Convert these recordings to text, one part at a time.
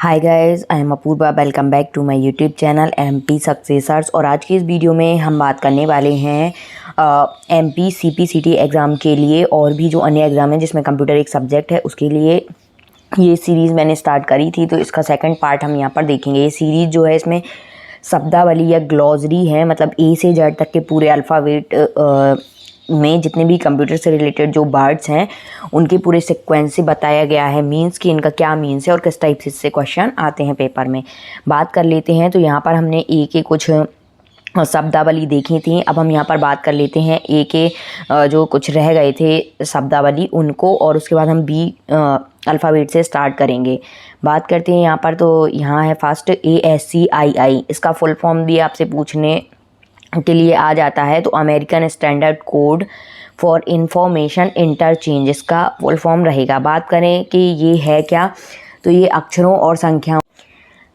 Hi guys, I am Apoorva. Welcome back to my YouTube channel MP successors. और आज की इस वीडियो में हम बात करने वाले हैं एमपी सीपीसीटी एग्ज़ाम के लिए और भी जो अन्य एग्ज़ाम है जिसमें कंप्यूटर एक सब्जेक्ट है उसके लिए ये सीरीज़ मैंने स्टार्ट करी थी। तो इसका सेकंड पार्ट हम यहाँ पर देखेंगे। ये सीरीज़ जो है इसमें शब्दावली या ग्लॉसरी है, मतलब ए से जेड तक के पूरे अल्फ़ाबेट में जितने भी कंप्यूटर से रिलेटेड जो वर्ड्स हैं उनके पूरे सीक्वेंस से बताया गया है। मीन्स कि इनका क्या मीन्स है और किस टाइप से इससे क्वेश्चन आते हैं पेपर में। बात कर लेते हैं। तो यहाँ पर हमने ए के कुछ शब्दावली देखी थी। अब हम यहाँ पर बात कर लेते हैं ए के जो कुछ रह गए थे शब्दावली उनको, और उसके बाद हम बी अल्फ़ाबेट से स्टार्ट करेंगे। बात करते हैं यहाँ पर। तो यहाँ है फर्स्ट ASCII। इसका फुल फॉर्म भी आपसे पूछने के लिए आ जाता है। तो American standard code for information interchange इसका फुल फॉर्म रहेगा। बात करें कि ये है क्या, तो ये अक्षरों और संख्याओं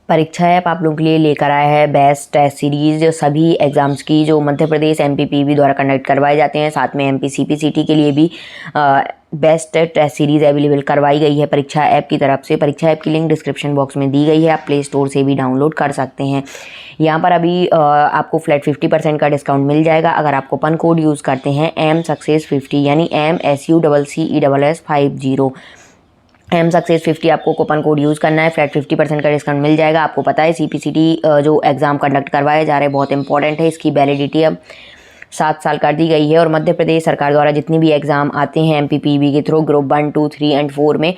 परीक्षा ऐप आप लोगों के लिए लेकर आया है बेस्ट टेस्ट सीरीज़। जो सभी एग्ज़ाम्स की जो मध्य प्रदेश MPPB द्वारा कंडक्ट करवाए जाते हैं, साथ में MP CPCT के लिए भी बेस्ट टेस्ट सीरीज़ अवेलेबल करवाई गई है परीक्षा ऐप की तरफ से। परीक्षा ऐप की लिंक डिस्क्रिप्शन बॉक्स में दी गई है, आप प्ले स्टोर से भी डाउनलोड कर सकते हैं। यहाँ पर अभी आपको फ्लैट 50% का डिस्काउंट मिल जाएगा अगर आप कूपन कोड यूज़ करते हैं MSUCCESS50, यानी MSUCCESS50। MSUCCESS50 आपको कूपन कोड यूज़ करना है, फ्लैट 50% का डिस्काउंट मिल जाएगा। आपको पता है CPCT जो एग्ज़ाम कंडक्ट करवाए जा रहे हैं बहुत इंपॉर्टेंट है। इसकी वैलिडिटी अब 7 साल कर दी गई है। और मध्य प्रदेश सरकार द्वारा जितने भी एग्ज़ाम आते हैं MPPB के थ्रू ग्रुप 1, 2, 3 एंड 4 में,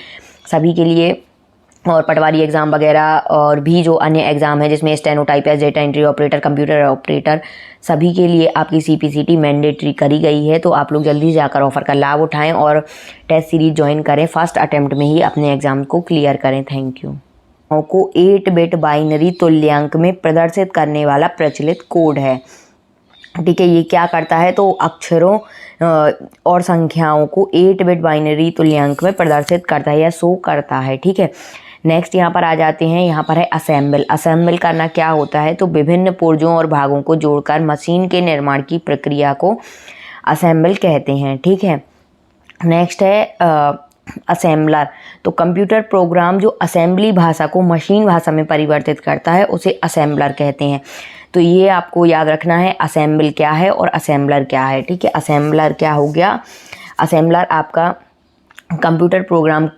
सभी के लिए, और पटवारी एग्ज़ाम वगैरह और भी जो अन्य एग्ज़ाम है जिसमें stenotypist, data entry operator, computer operator, सभी के लिए आपकी CPCT मैंडेटरी करी गई है। तो आप लोग जल्दी जाकर ऑफ़र का लाभ उठाएं और टेस्ट सीरीज ज्वाइन करें। फर्स्ट अटेम्प्ट में ही अपने एग्ज़ाम को क्लियर करें। Thank you. को 8 बिट बाइनरी तुल्यांक में प्रदर्शित करने वाला प्रचलित कोड है। ठीक है, ये क्या करता है, तो अक्षरों और संख्याओं को 8 बिट बाइनरी तुल्यांक में प्रदर्शित करता है या शो करता है। ठीक है, नेक्स्ट यहाँ पर आ जाते हैं। यहाँ पर है असेंबल। असेंबल करना क्या होता है, तो विभिन्न पुर्जों और भागों को जोड़कर मशीन के निर्माण की प्रक्रिया को असेंबल कहते हैं। ठीक है, नेक्स्ट है असेंबलर। तो कंप्यूटर प्रोग्राम जो असेंबली भाषा को मशीन भाषा में परिवर्तित करता है उसे असेंबलर कहते हैं। तो ये आपको याद रखना है, असेंबल क्या है और असेंबलर क्या है। ठीक है, असेंबलर क्या हो गया, असेंबलर आपका कंप्यूटर प्रोग्राम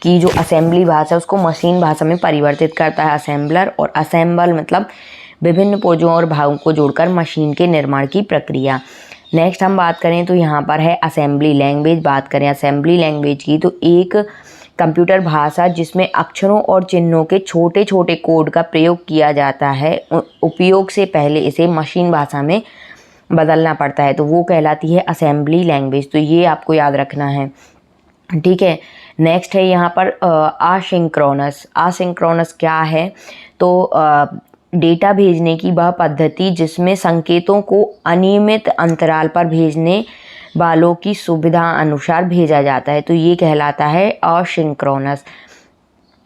की जो असेंबली भाषा है उसको मशीन भाषा में परिवर्तित करता है असेंबलर। और असेंबल मतलब विभिन्न पुर्जों और भागों को जोड़कर मशीन के निर्माण की प्रक्रिया। नेक्स्ट हम बात करें तो यहाँ पर है असेंबली लैंग्वेज। बात करें असेंबली लैंग्वेज की, तो एक कंप्यूटर भाषा जिसमें अक्षरों और चिन्हों के छोटे छोटे कोड का प्रयोग किया जाता है, उपयोग से पहले इसे मशीन भाषा में बदलना पड़ता है, तो वो कहलाती है असेंबली लैंग्वेज। तो ये आपको याद रखना है। ठीक है, नेक्स्ट है यहाँ पर आसिंक्रोनस। आसिंक्रोनस क्या है, तो डेटा भेजने की वह पद्धति जिसमें संकेतों को अनियमित अंतराल पर भेजने वालों की सुविधा अनुसार भेजा जाता है, तो ये कहलाता है असिंक्रोनस।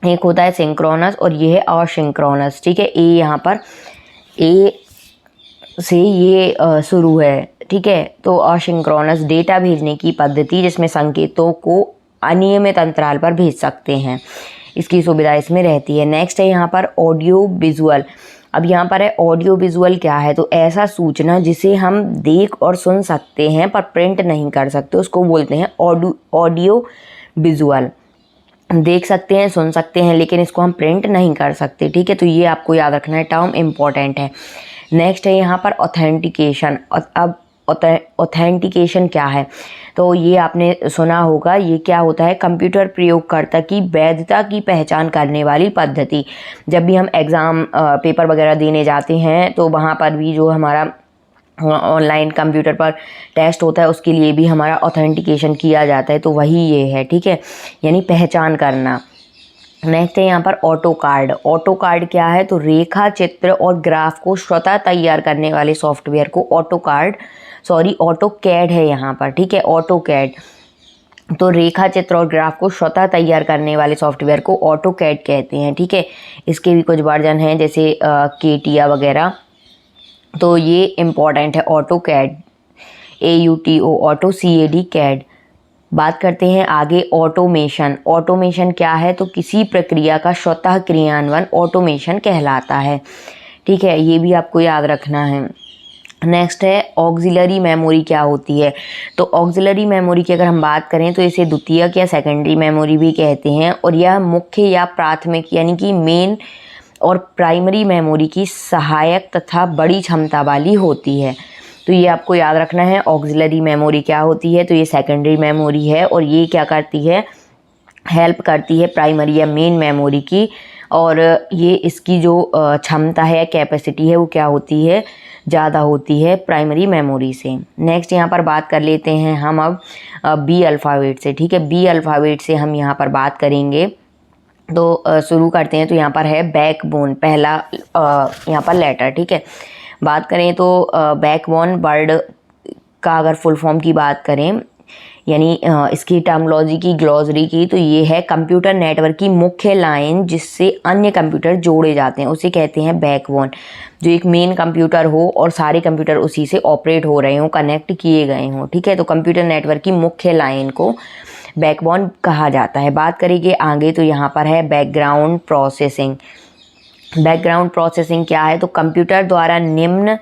एक होता है सिंक्रोनस और ये है असिंक्रोनस। ठीक है, ए यहाँ पर ए से ये शुरू है। ठीक है, तो असिंक्रोनस डेटा भेजने की पद्धति जिसमें संकेतों को अनियमित अंतराल पर भेज सकते हैं, इसकी सुविधा इसमें रहती है। नेक्स्ट है यहाँ पर ऑडियो विजुअल। अब यहाँ पर है ऑडियो विजुअल क्या है, तो ऐसा सूचना जिसे हम देख और सुन सकते हैं पर प्रिंट नहीं कर सकते उसको बोलते हैं ऑडियो विजुअल। देख सकते हैं, सुन सकते हैं, लेकिन इसको हम प्रिंट नहीं कर सकते। ठीक है, तो ये आपको याद रखना है, टर्म इम्पॉर्टेंट है। नेक्स्ट है यहाँ पर ऑथेंटिकेशन। अब ऑथेंटिकेशन क्या है, तो ये आपने सुना होगा, ये क्या होता है, कंप्यूटर प्रयोगकर्ता की वैधता की पहचान करने वाली पद्धति। जब भी हम एग्ज़ाम पेपर वगैरह देने जाते हैं तो वहाँ पर भी जो हमारा ऑनलाइन कंप्यूटर पर टेस्ट होता है उसके लिए भी हमारा ऑथेंटिकेशन किया जाता है, तो वही ये है। ठीक है, यानी पहचान करना। नेक्स्ट है यहाँ पर ऑटो कार्ड। ऑटो कार्ड क्या है, तो रेखा चित्र और ग्राफ को स्वतः तैयार करने वाले सॉफ्टवेयर को ऑटो कैड है यहाँ पर। ठीक है, ऑटो कैड। तो रेखा चित्र और ग्राफ को स्वतः तैयार करने वाले सॉफ्टवेयर को ऑटो कैड कहते हैं। ठीक है, इसके भी कुछ वर्जन हैं जैसे केटिया वगैरह, तो ये इम्पॉर्टेंट है। Auto CAD, AUTO, auto CAD CAD. बात करते हैं आगे ऑटोमेशन। ऑटोमेशन क्या है? तो किसी प्रक्रिया का स्वतः क्रियान्वयन ऑटोमेशन कहलाता है। ठीक है, ये भी आपको याद रखना है। नेक्स्ट है ऑक्सिलरी मेमोरी क्या होती है? तो ऑक्सिलरी मेमोरी की अगर हम बात करें तो इसे द्वितीयक या सेकेंडरी मेमोरी भी कहते हैं, और यह मुख्य या प्राथमिक यानी कि मेन और प्राइमरी मेमोरी की सहायक तथा बड़ी क्षमता वाली होती है। तो ये आपको याद रखना है, ऑक्सिलरी मेमोरी क्या होती है? तो ये सेकेंडरी मेमोरी है, और ये क्या करती है? हेल्प करती है प्राइमरी या मेन मेमोरी की, और ये इसकी जो क्षमता है, कैपेसिटी है, वो क्या होती है? ज़्यादा होती है प्राइमरी मेमोरी से। नेक्स्ट यहाँ पर बात कर लेते हैं हम अब बी अल्फ़ाबेट से। ठीक है, बी अल्फ़ाबेट से हम यहाँ पर बात करेंगे। तो शुरू करते हैं। तो यहाँ पर है बैकबोन, पहला यहाँ पर लेटर। ठीक है, बात करें तो बैकबोन वर्ड का अगर फुल फॉर्म की बात करें, यानी इसकी टर्मोलॉजी की, ग्लॉसरी की, तो ये है कंप्यूटर नेटवर्क की मुख्य लाइन जिससे अन्य कंप्यूटर जोड़े जाते हैं, उसे कहते हैं बैकबोन। जो एक मेन कंप्यूटर हो और सारे कंप्यूटर उसी से ऑपरेट हो रहे हों, कनेक्ट किए गए हों। ठीक है, तो कंप्यूटर नेटवर्क की मुख्य लाइन को बैकबोन कहा जाता है। बात करेंगे आगे, तो यहाँ पर है बैकग्राउंड प्रोसेसिंग। बैकग्राउंड प्रोसेसिंग क्या है? तो कंप्यूटर द्वारा निम्न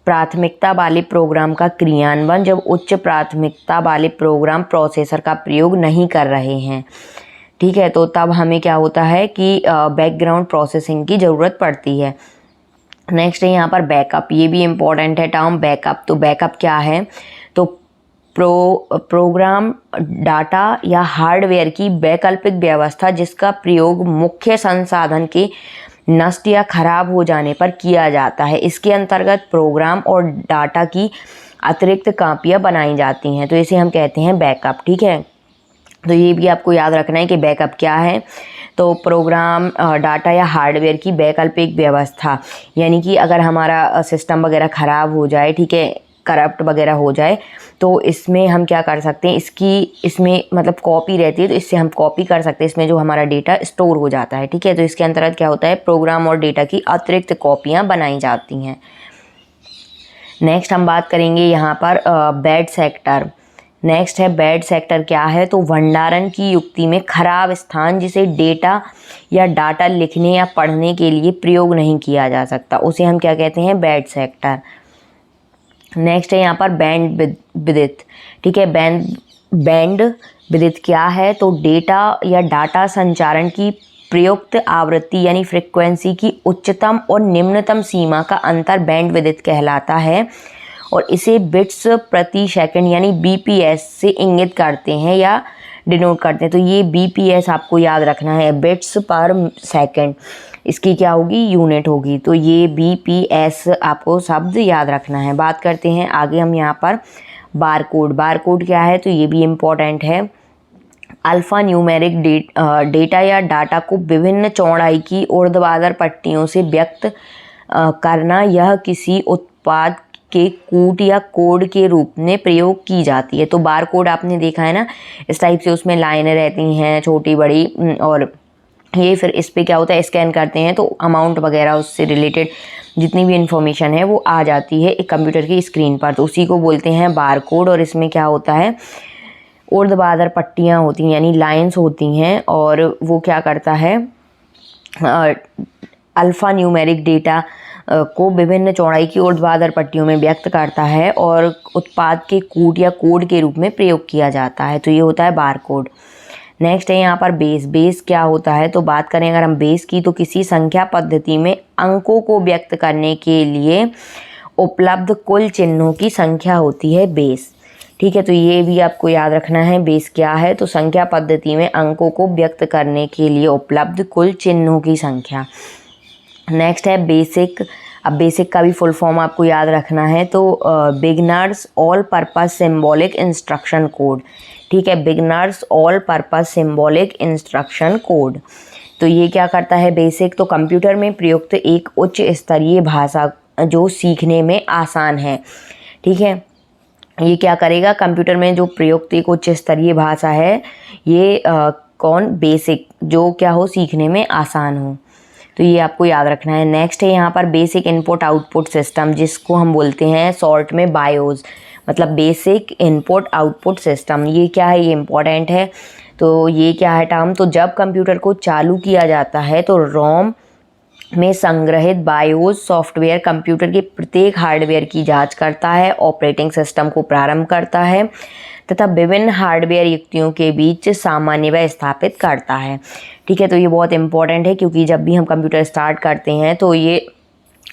प्राथमिकता वाले प्रोग्राम का क्रियान्वयन जब उच्च प्राथमिकता वाले प्रोग्राम प्रोसेसर का प्रयोग नहीं कर रहे हैं। ठीक है, तो तब हमें क्या होता है कि बैकग्राउंड प्रोसेसिंग की ज़रूरत पड़ती है। नेक्स्ट है यहाँ पर बैकअप, ये भी इम्पोर्टेंट है टर्म बैकअप। तो बैकअप क्या है? तो प्रोग्राम डाटा या हार्डवेयर की वैकल्पिक व्यवस्था जिसका प्रयोग मुख्य संसाधन के नष्ट या खराब हो जाने पर किया जाता है। इसके अंतर्गत प्रोग्राम और डाटा की अतिरिक्त कापियाँ बनाई जाती हैं, तो इसे हम कहते हैं बैकअप। ठीक है, तो ये भी आपको याद रखना है कि बैकअप क्या है। तो प्रोग्राम डाटा या हार्डवेयर की वैकल्पिक व्यवस्था, यानी कि अगर हमारा सिस्टम वगैरह ख़राब हो जाए, ठीक है, करप्ट वगैरह हो जाए, तो इसमें हम क्या कर सकते हैं? इसमें मतलब कॉपी रहती है, तो इससे हम कॉपी कर सकते हैं, इसमें जो हमारा डेटा स्टोर हो जाता है। ठीक है, तो इसके अंतर्गत क्या होता है? प्रोग्राम और डेटा की अतिरिक्त कॉपियाँ बनाई जाती हैं। नेक्स्ट हम बात करेंगे यहाँ पर बैड सेक्टर। नेक्स्ट है बैड सेक्टर क्या है? तो भंडारण की युक्ति में खराब स्थान जिसे डेटा या डाटा लिखने या पढ़ने के लिए प्रयोग नहीं किया जा सकता, उसे हम क्या कहते हैं? Bad sector. नेक्स्ट है यहाँ पर बैंड विड्थ। ठीक है, बैंड विड्थ क्या है? तो डेटा या डाटा संचारण की प्रयुक्त आवृत्ति यानी फ्रीक्वेंसी की उच्चतम और निम्नतम सीमा का अंतर बैंड विड्थ कहलाता है, और इसे बिट्स प्रति सेकंड यानी बीपीएस से इंगित करते हैं या डिनोट करते हैं। तो ये बीपीएस आपको याद रखना है, बिट्स पर सेकंड, इसकी क्या होगी? यूनिट होगी। तो ये बीपीएस आपको शब्द याद रखना है। बात करते हैं आगे हम यहाँ पर बारकोड। बारकोड क्या है? तो ये भी इम्पोर्टेंट है। अल्फ़ा न्यूमेरिक डेटा या डाटा को विभिन्न चौड़ाई की ऊर्ध्वाधर पट्टियों से व्यक्त करना, यह किसी उत्पाद के कूट या कोड के रूप में प्रयोग की जाती है। तो बार कोड आपने देखा है ना, इस टाइप से उसमें लाइनें रहती हैं छोटी बड़ी, और ये फिर इस पे क्या होता है? स्कैन करते हैं तो अमाउंट वगैरह उससे रिलेटेड जितनी भी इंफॉर्मेशन है वो आ जाती है एक कंप्यूटर की स्क्रीन पर, तो उसी को बोलते हैं बार कोड। और इसमें क्या होता है? ऊर्ध्वाधर पट्टियाँ होती हैं यानी लाइंस होती हैं, और वो क्या करता है? अल्फ़ा न्यूमेरिक डेटा को विभिन्न चौड़ाई की ऊर्ध्वाधर पट्टियों में व्यक्त करता है और उत्पाद के कूट या कोड के रूप में प्रयोग किया जाता है। तो ये होता है बार कोड। नेक्स्ट है यहाँ पर बेस। बेस क्या होता है? तो बात करें अगर हम बेस की, तो किसी संख्या पद्धति में अंकों को व्यक्त करने के लिए उपलब्ध कुल चिन्हों की संख्या होती है बेस। ठीक है, तो ये भी आपको याद रखना है, बेस क्या है? तो संख्या पद्धति में अंकों को व्यक्त करने के लिए उपलब्ध कुल चिन्हों की संख्या। नेक्स्ट है बेसिक। अब बेसिक का भी फुल फॉर्म आपको याद रखना है, तो beginners all purpose symbolic instruction code. ठीक है, beginners all purpose symbolic instruction code. तो ये क्या करता है बेसिक? तो कंप्यूटर में प्रयुक्त एक उच्च स्तरीय भाषा जो सीखने में आसान है। ठीक है, ये क्या करेगा? कंप्यूटर में जो प्रयुक्त एक उच्च स्तरीय भाषा है, ये बेसिक, जो क्या हो? सीखने में आसान हो। तो ये आपको याद रखना है। नेक्स्ट है यहाँ पर बेसिक इनपुट आउटपुट सिस्टम, जिसको हम बोलते हैं शॉर्ट में बायोस। मतलब बेसिक इनपुट आउटपुट सिस्टम। ये क्या है, ये इम्पोर्टेंट है। तो ये क्या है टर्म, तो जब कंप्यूटर को चालू किया जाता है तो रोम में संग्रहित बायोस सॉफ्टवेयर कंप्यूटर के प्रत्येक हार्डवेयर की जांच करता है, ऑपरेटिंग सिस्टम को प्रारंभ करता है तथा विभिन्न हार्डवेयर युक्तियों के बीच सामान्यवय स्थापित करता है। ठीक है, तो ये बहुत इंपॉर्टेंट है क्योंकि जब भी हम कंप्यूटर स्टार्ट करते हैं तो ये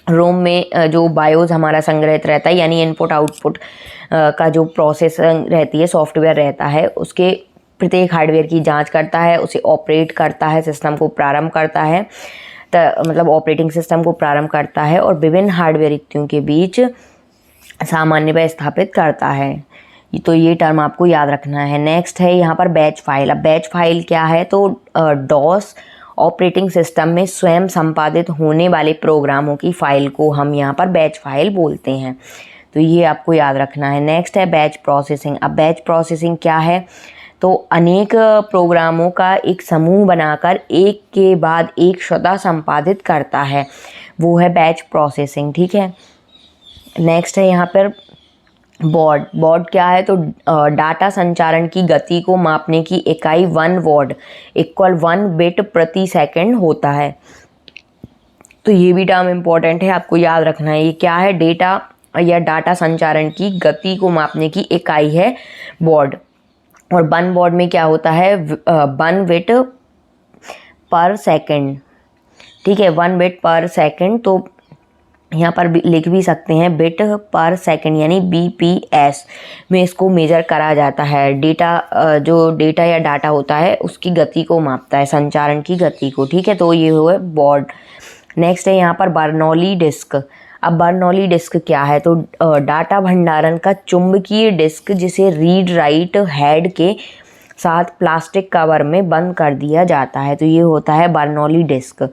रोम में जो बायोस हमारा संग्रहित रहता है, यानी इनपुट आउटपुट का जो प्रोसेस रहती है, सॉफ्टवेयर रहता है, उसके प्रत्येक हार्डवेयर की जांच करता है, उसे ऑपरेट करता है, सिस्टम को प्रारंभ करता है, मतलब ऑपरेटिंग सिस्टम को प्रारंभ करता है और विभिन्न हार्डवेयर युक्तियों के बीच सामान्यवय स्थापित करता है। तो ये टर्म आपको याद रखना है। नेक्स्ट है यहाँ पर बैच फाइल। अब बैच फाइल क्या है, तो डॉस ऑपरेटिंग सिस्टम में स्वयं संपादित होने वाले प्रोग्रामों की फाइल को हम यहाँ पर बैच फाइल बोलते हैं। तो ये आपको याद रखना है। नेक्स्ट है बैच प्रोसेसिंग। अब बैच प्रोसेसिंग क्या है, तो अनेक प्रोग्रामों का एक समूह बनाकर एक के बाद एक स्वतः संपादित करता है, वो है बैच प्रोसेसिंग। ठीक है, नेक्स्ट है यहाँ पर बॉड क्या है, तो डाटा संचारण की गति को मापने की इकाई 1 वॉड इक्वल 1 बिट प्रति सेकंड होता है। तो ये भी टर्म इम्पोर्टेंट है, आपको याद रखना है। ये क्या है, डेटा या डाटा संचारण की गति को मापने की इकाई है बॉड। और 1 वॉड में क्या होता है, 1 बिट पर सेकंड। ठीक है, 1 बिट पर सेकंड, तो यहाँ पर लिख भी सकते हैं बिट पर सेकंड यानी BPS में इसको मेजर करा जाता है। डेटा जो डेटा या डाटा होता है उसकी गति को मापता है, संचारण की गति को। ठीक है, तो ये हुआ बॉड। नेक्स्ट है यहाँ पर बर्नौली डिस्क। अब बर्नौली डिस्क क्या है, तो डाटा भंडारण का चुंबकीय डिस्क जिसे रीड राइट हेड के साथ प्लास्टिक कवर में बंद कर दिया जाता है। तो ये होता है बर्नौली डिस्क।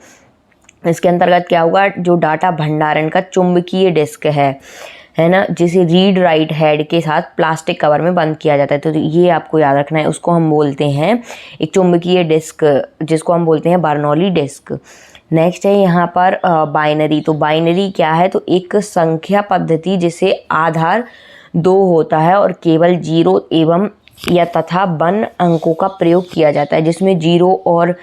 इसके अंतर्गत क्या होगा, जो डाटा भंडारण का चुंबकीय डिस्क है ना, जिसे रीड राइट हेड के साथ प्लास्टिक कवर में बंद किया जाता है। तो ये आपको याद रखना है, उसको हम बोलते हैं एक चुंबकीय डिस्क, जिसको हम बोलते हैं बर्नौली डिस्क। नेक्स्ट है यहाँ पर बाइनरी। तो बाइनरी क्या है, तो एक संख्या पद्धति जिसे आधार 2 होता है और केवल 0 एवं या तथा 1 अंकों का प्रयोग किया जाता है, जिसमें 0 और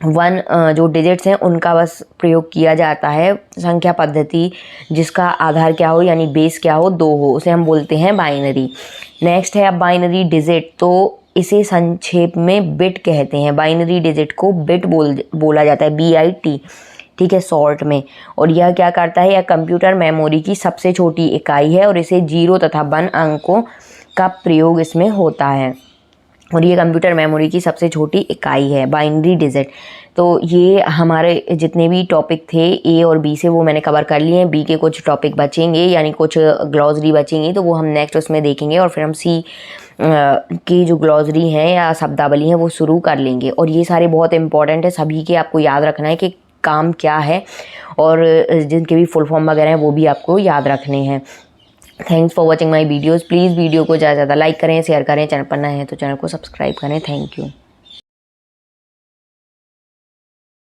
1 जो डिजिट्स हैं उनका बस प्रयोग किया जाता है। संख्या पद्धति जिसका आधार क्या हो यानी बेस क्या हो, 2 हो, उसे हम बोलते हैं बाइनरी। नेक्स्ट है अब बाइनरी डिजिट। तो इसे संक्षेप में बिट कहते हैं। बाइनरी डिजिट को बिट बोला जाता है, BIT। ठीक है, शॉर्ट में। और यह क्या करता है, यह कंप्यूटर मेमोरी की सबसे छोटी इकाई है और इसे 0 तथा 1 अंकों का प्रयोग इसमें होता है। और ये कंप्यूटर मेमोरी की सबसे छोटी इकाई है, बाइनरी डिजिट। तो ये हमारे जितने भी टॉपिक थे A और B से वो मैंने कवर कर लिए हैं। B के कुछ टॉपिक बचेंगे, यानी कुछ ग्लॉसरी बचेंगी, तो वो हम नेक्स्ट उसमें देखेंगे। और फिर हम C की जो ग्लॉसरी हैं या शब्दावली हैं वो शुरू कर लेंगे। और ये सारे बहुत इंपॉर्टेंट है, सभी के आपको याद रखना है कि काम क्या है, और जिनके भी फुल फॉर्म वगैरह हैं वो भी आपको याद रखने हैं। Thanks for watching my videos. Please video को ज़्यादा से ज़्यादा लाइक करें, शेयर करें। चैनल पर नए हैं तो चैनल को सब्सक्राइब करें। Thank you.